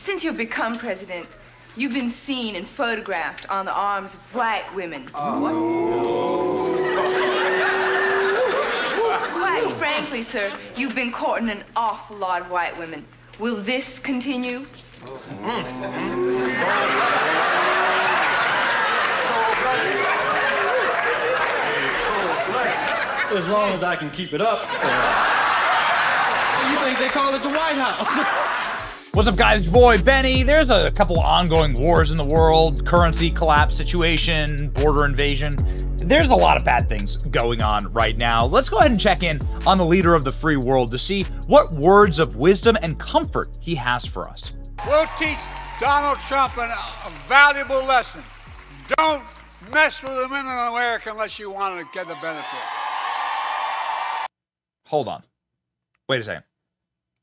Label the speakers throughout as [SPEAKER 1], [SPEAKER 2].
[SPEAKER 1] Since you've become president, you've been seen and photographed on the arms of white women. Quite frankly, sir, you've been courting an awful lot of white women. Will this continue?
[SPEAKER 2] As long as I can keep it up. You think they call it the White House?
[SPEAKER 3] What's up, guys? Your boy Benny. There's a couple ongoing wars in the world, currency collapse situation, border invasion. There's a lot of bad things going on right now. Let's go ahead and check in on the leader of the free world to see what words of wisdom and comfort he has for us.
[SPEAKER 4] We'll teach Donald Trump a valuable lesson. Don't mess with the women in America unless you want to get the benefit.
[SPEAKER 3] Hold on. Wait a second.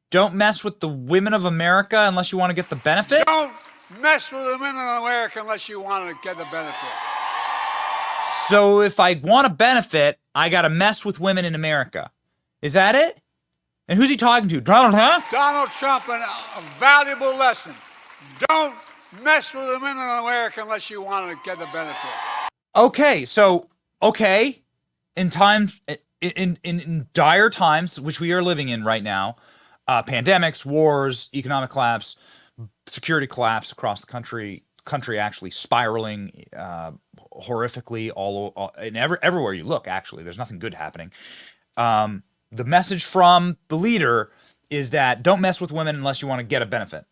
[SPEAKER 3] Don't mess with the women of America unless you want to get the benefit?
[SPEAKER 4] Don't mess with the women in America unless you want to get the benefit.
[SPEAKER 3] So if I want a benefit, I got to mess with women in America. Is that it? And who's he talking to? Donald, huh?
[SPEAKER 4] Donald Trump a valuable lesson. Don't mess with the women in America unless you want to get the benefit.
[SPEAKER 3] Okay, so, okay. In times... In dire times, which we are living in right now, pandemics, wars, economic collapse, security collapse across the country actually spiraling horrifically everywhere you look, actually. There's nothing good happening. The message from the leader is that don't mess with women unless you want to get a benefit.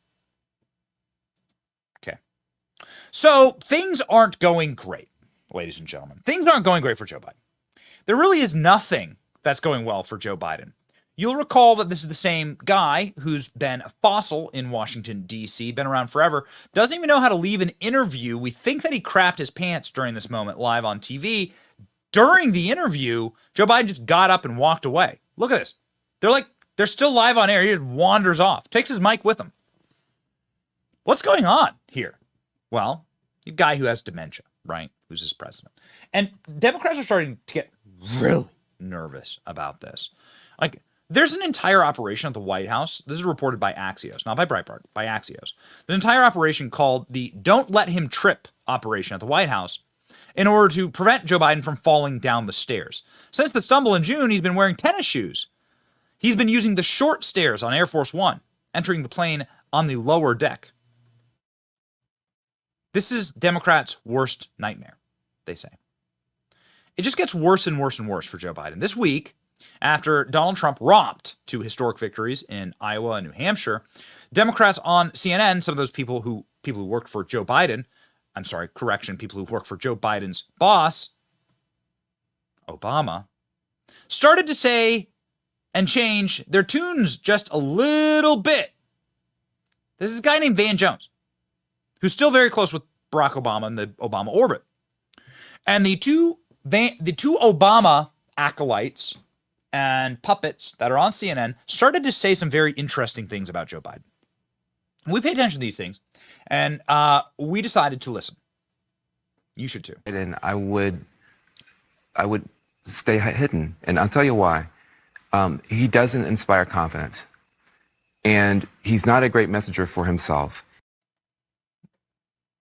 [SPEAKER 3] Okay. So things aren't going great, ladies and gentlemen. Things aren't going great for Joe Biden. There really is nothing that's going well for Joe Biden. You'll recall that this is the same guy who's been a fossil in Washington, D.C., been around forever, doesn't even know how to leave an interview. We think that he crapped his pants during this moment live on TV. During the interview, Joe Biden just got up and walked away. Look at this. They're still live on air. He just wanders off, takes his mic with him. What's going on here? Well, a guy who has dementia, right, who's his president. And Democrats are starting to get really nervous about this. Like, there's an entire operation at the White House. This is reported by Axios, not by Breitbart, by Axios. There's an entire operation called the Don't Let Him Trip operation at the White House in order to prevent Joe Biden from falling down the stairs. Since the stumble in June, he's been wearing tennis shoes. He's been using the short stairs on Air Force One, entering the plane on the lower deck. This is Democrats' worst nightmare, they say. It just gets worse and worse and worse for Joe Biden. This week, after Donald Trump romped to historic victories in Iowa and New Hampshire, Democrats on CNN, some of those people who worked for Joe Biden, people who work for Joe Biden's boss, Obama, started to say and change their tunes just a little bit. There's this guy named Van Jones, who's still very close with Barack Obama in the Obama orbit. And the two Obama acolytes and puppets that are on CNN started to say some very interesting things about Joe Biden. We pay attention to these things, and we decided to listen. You should too.
[SPEAKER 5] And I would stay hidden, and I'll tell you why. He doesn't inspire confidence, and he's not a great messenger for himself.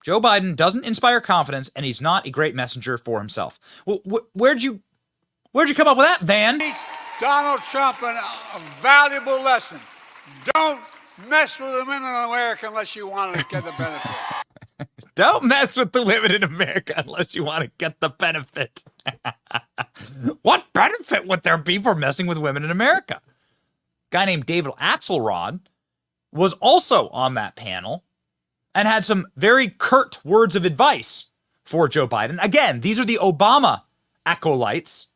[SPEAKER 3] Joe Biden doesn't inspire confidence, and he's not a great messenger for himself. Well, where'd you come up with that, Van?
[SPEAKER 4] Teach Donald Trump a valuable lesson. Don't mess with the women in America unless you want to get the benefit.
[SPEAKER 3] Don't mess with the women in America unless you want to get the benefit. What benefit would there be for messing with women in America? A guy named David Axelrod was also on that panel and had some very curt words of advice for Joe Biden. Again, these are the Obama acolytes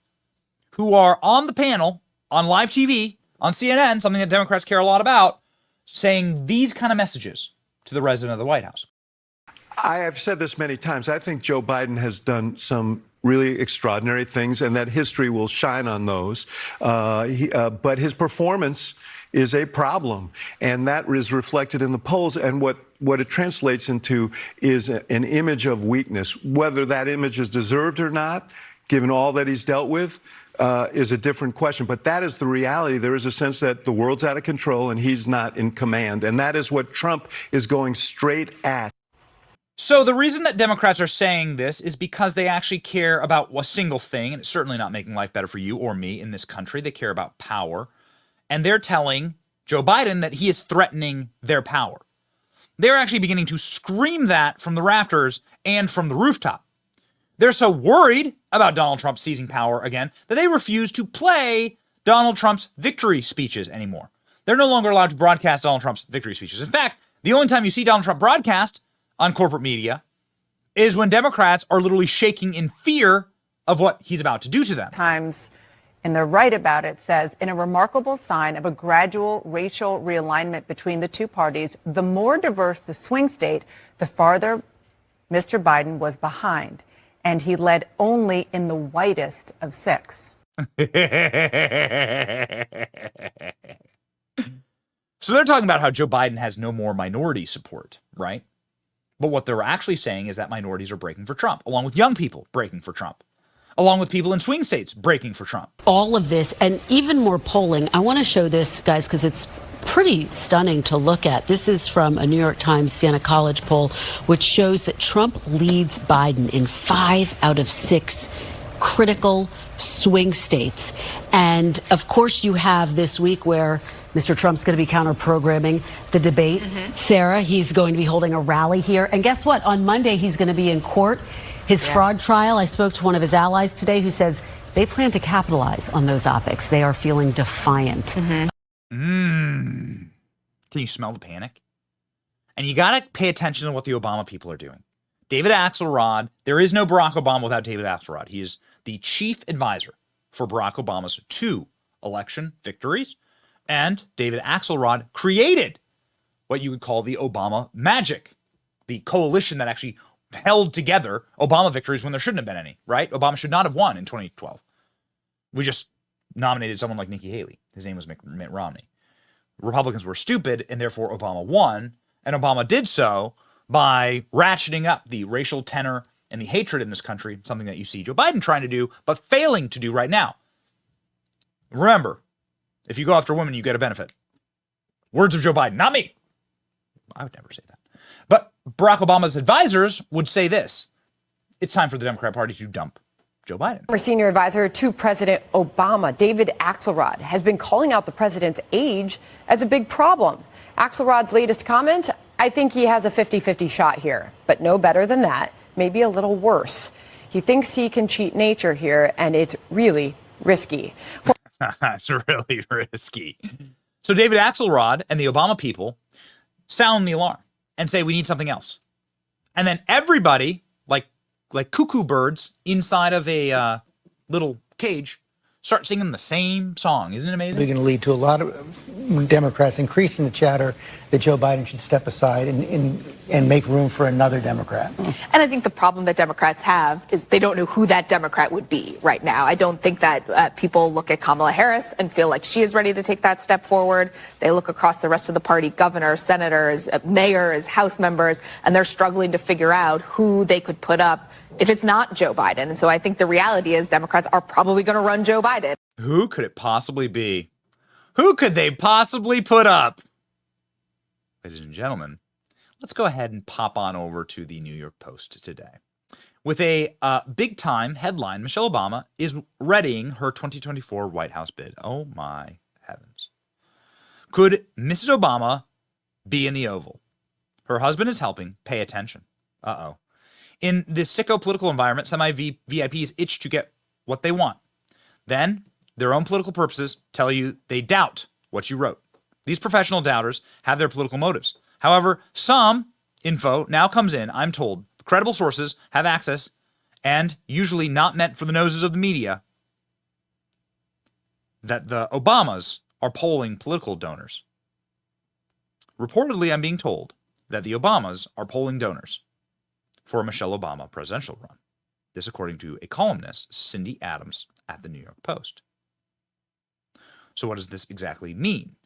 [SPEAKER 3] who are on the panel, on live TV, on CNN, something that Democrats care a lot about, saying these kind of messages to the resident of the White House.
[SPEAKER 6] I have said this many times. I think Joe Biden has done some really extraordinary things, and that history will shine on those. But his performance is a problem, and that is reflected in the polls. And what it translates into is an image of weakness. Whether that image is deserved or not given all that he's dealt with, is a different question. But that is the reality. There is a sense that the world's out of control and he's not in command. And that is what Trump is going straight at.
[SPEAKER 3] So the reason that Democrats are saying this is because they actually care about a single thing, and it's certainly not making life better for you or me in this country. They care about power. And they're telling Joe Biden that he is threatening their power. They're actually beginning to scream that from the rafters and from the rooftop. They're so worried about Donald Trump seizing power again that they refuse to play Donald Trump's victory speeches anymore. They're no longer allowed to broadcast Donald Trump's victory speeches. In fact, the only time you see Donald Trump broadcast on corporate media is when Democrats are literally shaking in fear of what he's about to do to them.
[SPEAKER 7] Times in the right about it says, in a remarkable sign of a gradual racial realignment between the two parties, the more diverse the swing state, the farther Mr. Biden was behind. And he led only in the whitest of 6.
[SPEAKER 3] So they're talking about how Joe Biden has no more minority support, right? But what they're actually saying is that minorities are breaking for Trump, along with young people breaking for Trump, along with people in swing states breaking for Trump.
[SPEAKER 8] All of this and even more polling. I want to show this, guys, because it's pretty stunning to look at. This is from a New York Times Siena College poll, which shows that Trump leads Biden in 5 out of 6 critical swing states. And of course, you have this week where Mr. Trump's going to be counter-programming the debate. Sarah, he's going to be holding a rally here. And guess what? On Monday, he's going to be in court. His fraud trial, I spoke to one of his allies today who says they plan to capitalize on those optics. They are feeling defiant.
[SPEAKER 3] Can you smell the panic? And you got to pay attention to what the Obama people are doing. David Axelrod, there is no Barack Obama without David Axelrod. He is the chief advisor for Barack Obama's 2 election victories. And David Axelrod created what you would call the Obama magic, the coalition that actually held together Obama victories when there shouldn't have been any, right? Obama should not have won in 2012. We just nominated someone like Nikki Haley. His name was Mitt Romney. Republicans were stupid, and therefore Obama won. And Obama did so by ratcheting up the racial tenor and the hatred in this country, something that you see Joe Biden trying to do, but failing to do right now. Remember, if you go after women, you get a benefit. Words of Joe Biden, not me. I would never say that. But Barack Obama's advisors would say this. It's time for the Democrat Party to dump Joe Biden.
[SPEAKER 9] Former senior advisor to President Obama, David Axelrod, has been calling out the president's age as a big problem. Axelrod's latest comment, I think he has a 50-50 shot here, but no better than that, maybe a little worse. He thinks he can cheat nature here, and it's really risky.
[SPEAKER 3] It's really risky. So David Axelrod and the Obama people sound the alarm and say we need something else. And then everybody, like cuckoo birds inside of a little cage, start singing the same song. Isn't it amazing?
[SPEAKER 10] We're going to lead to a lot of Democrats increasing the chatter that Joe Biden should step aside and make room for another Democrat.
[SPEAKER 11] And I think the problem that Democrats have is they don't know who that Democrat would be right now. I don't think that people look at Kamala Harris and feel like she is ready to take that step forward. They look across the rest of the party, governors, senators, mayors, House members, and they're struggling to figure out who they could put up if it's not Joe Biden. And so I think the reality is Democrats are probably going to run Joe Biden.
[SPEAKER 3] Who could it possibly be? Who could they possibly put up? Ladies and gentlemen, let's go ahead and pop on over to the New York Post today. With a big-time headline, Michelle Obama is readying her 2024 White House bid. Oh, my heavens. Could Mrs. Obama be in the Oval? Her husband is helping. Pay attention. Uh-oh. In this sicko political environment, semi-VIPs itch to get what they want. Then, their own political purposes tell you they doubt what you wrote. These professional doubters have their political motives. However, some info now comes in, I'm told, credible sources have access, and usually not meant for the noses of the media, that the Obamas are polling political donors. Reportedly, I'm being told that the Obamas are polling donors for a Michelle Obama presidential run. This according to a columnist, Cindy Adams, at the New York Post. So what does this exactly mean?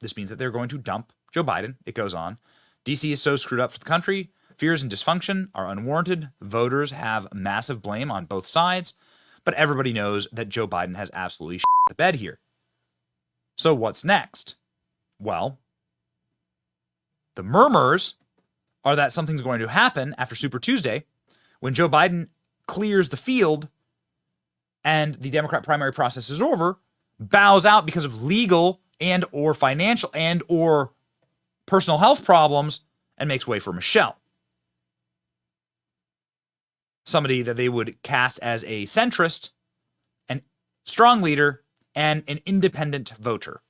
[SPEAKER 3] This means that they're going to dump Joe Biden. It goes on. D.C. is so screwed up for the country Fears and dysfunction are unwarranted. Voters have massive blame on both sides, but everybody knows that Joe Biden has absolutely shit the bed here. So what's next? Well, the murmurs are that something's going to happen after Super Tuesday when Joe Biden clears the field and the Democrat primary process is over, bows out because of legal and or financial and or personal health problems, and makes way for Michelle. Somebody that they would cast as a centrist, an strong leader, and an independent voter.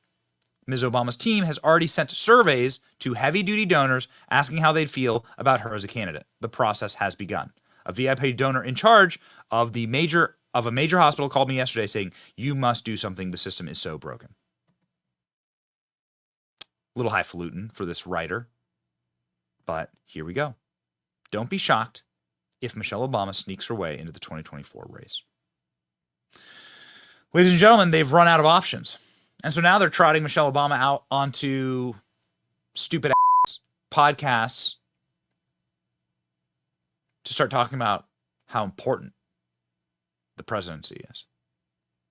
[SPEAKER 3] Ms. Obama's team has already sent surveys to heavy-duty donors asking how they'd feel about her as a candidate. The process has begun. A VIP donor in charge of a major hospital called me yesterday saying, "You must do something. The system is so broken." A little highfalutin for this writer, but here we go. Don't be shocked if Michelle Obama sneaks her way into the 2024 race. Ladies and gentlemen, they've run out of options. And so now they're trotting Michelle Obama out onto stupid ass podcasts to start talking about how important the presidency is.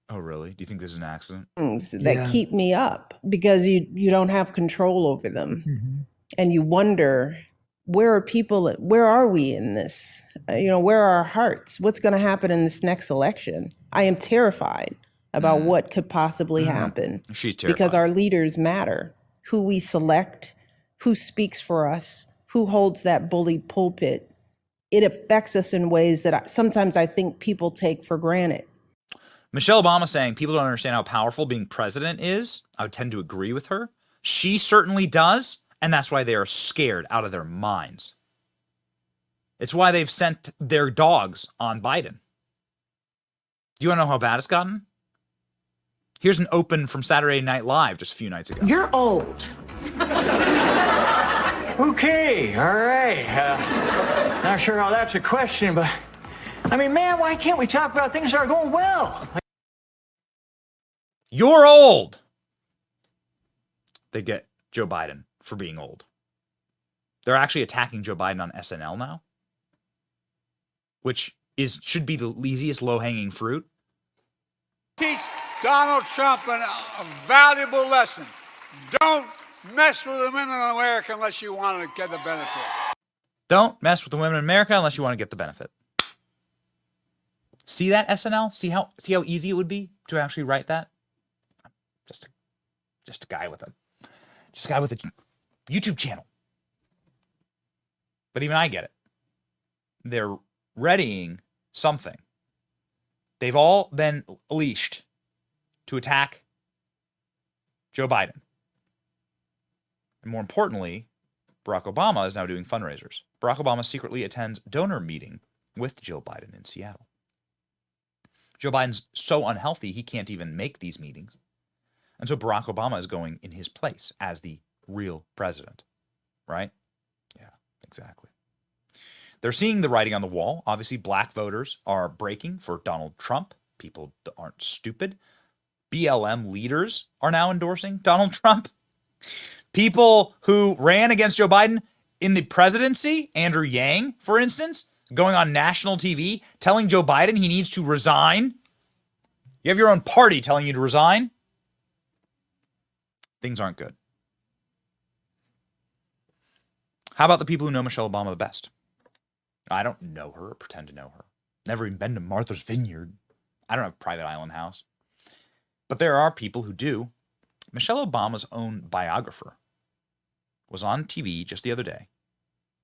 [SPEAKER 3] Oh, really? Do you think this is an accident?
[SPEAKER 12] That keep me up because you don't have control over them. Mm-hmm. And you wonder, where are we in this? Where are our hearts? What's going to happen in this next election? I am terrified about what could possibly happen.
[SPEAKER 3] She's terrified.
[SPEAKER 12] Because our leaders matter. Who we select, who speaks for us, who holds that bully pulpit. It affects us in ways that sometimes I think people take for granted.
[SPEAKER 3] Michelle Obama saying people don't understand how powerful being president is. I would tend to agree with her. She certainly does, and that's why they are scared out of their minds. It's why they've sent their dogs on Biden. Do you want to know how bad it's gotten? Here's an open from Saturday Night Live just a few nights ago.
[SPEAKER 13] You're old. Okay, all right. Not sure how that's a question, but I mean, man, why can't we talk about things that are going well?
[SPEAKER 3] You're old. They get Joe Biden for being old. They're actually attacking Joe Biden on SNL now, which should be the easiest low-hanging fruit.
[SPEAKER 4] Teach Donald Trump a valuable lesson. Don't mess with the women in America unless you want to get the benefit.
[SPEAKER 3] Don't mess with the women in America unless you want to get the benefit. See that, SNL? See how easy it would be to actually write that? Just a guy with a YouTube channel. But even I get it. They're readying something. They've all been leashed to attack Joe Biden. And more importantly, Barack Obama is now doing fundraisers. Barack Obama secretly attends donor meeting with Jill Biden in Seattle. Joe Biden's so unhealthy, he can't even make these meetings. And so Barack Obama is going in his place as the real president, right? Yeah, exactly. They're seeing the writing on the wall. Obviously, black voters are breaking for Donald Trump. People that aren't stupid. BLM leaders are now endorsing Donald Trump. People who ran against Joe Biden in the presidency, Andrew Yang, for instance, going on national TV, telling Joe Biden he needs to resign. You have your own party telling you to resign. Things aren't good. How about the people who know Michelle Obama the best? I don't know her or pretend to know her. Never even been to Martha's Vineyard. I don't have a private island house. But there are people who do. Michelle Obama's own biographer was on TV just the other day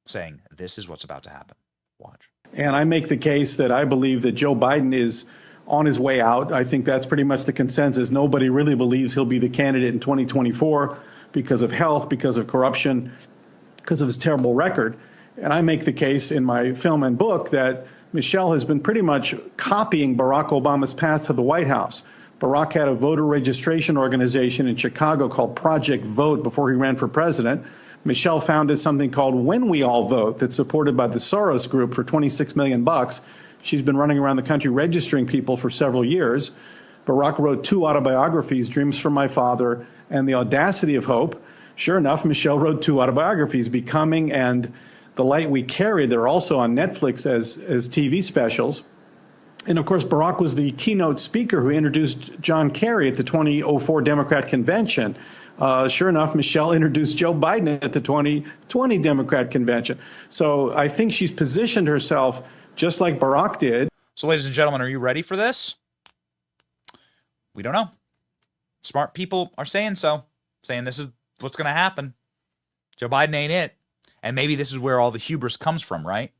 [SPEAKER 3] saying, this is what's about to happen. Watch.
[SPEAKER 14] And I make the case that I believe that Joe Biden is on his way out. I think that's pretty much the consensus. Nobody really believes he'll be the candidate in 2024 because of health, because of corruption, because of his terrible record. And I make the case in my film and book that Michelle has been pretty much copying Barack Obama's path to the White House. Barack had a voter registration organization in Chicago called Project Vote before he ran for president. Michelle founded something called When We All Vote that's supported by the Soros Group for $26 million. She's been running around the country registering people for several years. Barack wrote 2 autobiographies, Dreams from My Father and The Audacity of Hope. Sure enough, Michelle wrote 2 autobiographies, Becoming and The Light We Carry, they're also on Netflix as TV specials. And of course, Barack was the keynote speaker who introduced John Kerry at the 2004 Democrat convention. Sure enough, Michelle introduced Joe Biden at the 2020 Democrat convention. So I think she's positioned herself just like Barack did.
[SPEAKER 3] So, ladies and gentlemen, are you ready for this? We don't know. Smart people are saying so, saying this is what's going to happen. Joe Biden ain't it. And maybe this is where all the hubris comes from, right?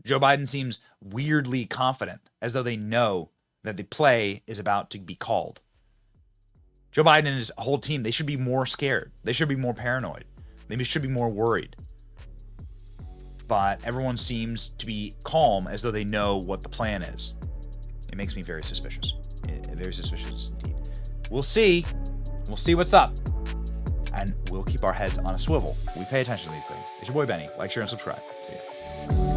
[SPEAKER 3] Joe Biden seems weirdly confident, as though they know that the play is about to be called. Joe Biden and his whole team, they should be more scared. They should be more paranoid. They should be more worried. But everyone seems to be calm, as though they know what the plan is. It makes me very suspicious. Very suspicious indeed. We'll see. We'll see what's up. And we'll keep our heads on a swivel. We pay attention to these things. It's your boy Benny. Like, share, and subscribe. See ya.